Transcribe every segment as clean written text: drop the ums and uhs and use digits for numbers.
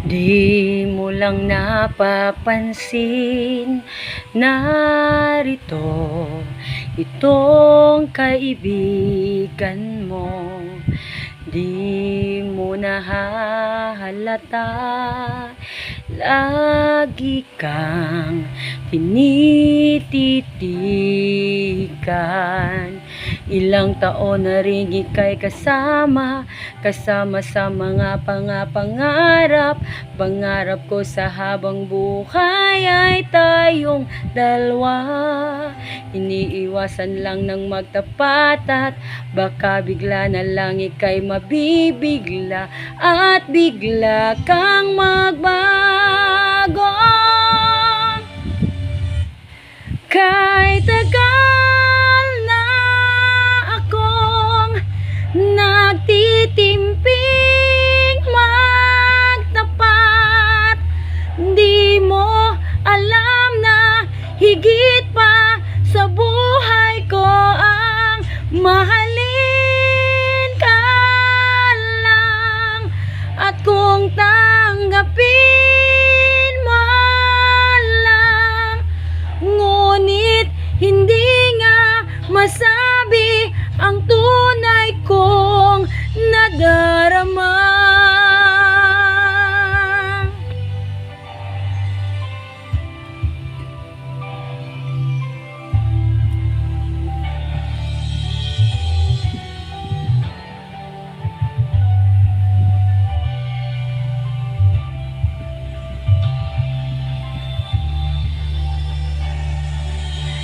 Di mo lang napapansin, narito itong kaibigan mo. Di mo nahahalata, lagi kang tinititikan. Ilang taon na rin ika'y kasama sa mga pangarap. Pangarap ko sa habang buhay ay tayong dalawa. Iniiwasan lang ng magtapat at baka bigla na lang ika'y mabibigla at bigla kang magbago. Kahit tagal na akong nagtitimping magtapat, di mo alam na higit pa sa buhay ko ang mahalin ka lang. At kung tanggapin mo lang, ngunit hindi nga masabi ang tunay kong nadarama.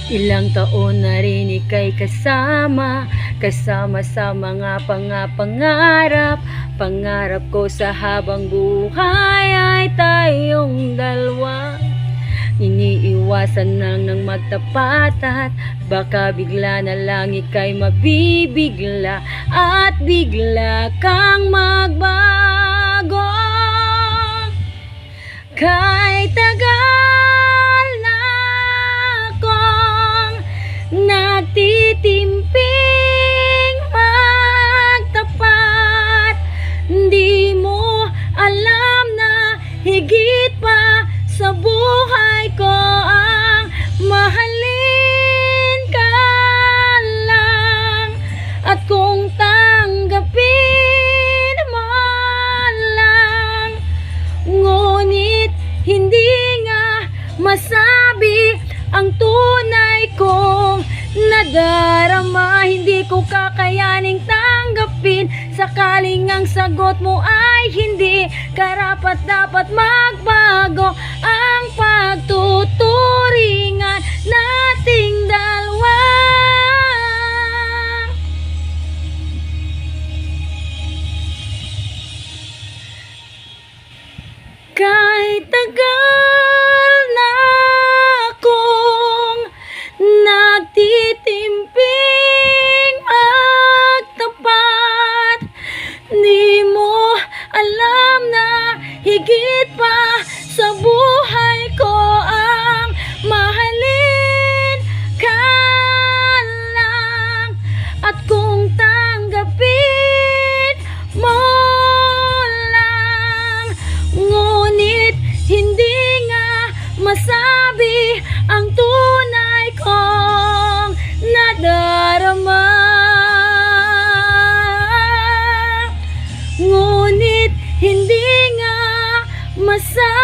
Ilang taon na rin ika'y kasama sa mga pangarap. Pangarap ko sa habang buhay ay tayong dalawa. Iniiwasan lang ng magtapat at baka bigla na lang ika'y mabibigla at bigla kang magbago. Kahit tagal na akong nagtitimping magtapat, di mo alam na higit pa sa buhay ko ang mahalin ka lang. At kung tanggapin mo lang, ngunit hindi nga masabi ang tunay kong nadarama. Hindi ko kakayaning tanggapin sakaling ang sagot mo ay hindi. Karapat-dapat magbago ang pagtuturingan nating dalawa. Kahit tagal na akong nagtitimping magtapat, di mo alam na higit pa sa buhay ko ang mahalin ka lang. At kung tanggapin mo lang, ngunit hindi nga masabi ang tunay kong nadarama. Ngunit hindi nga masabi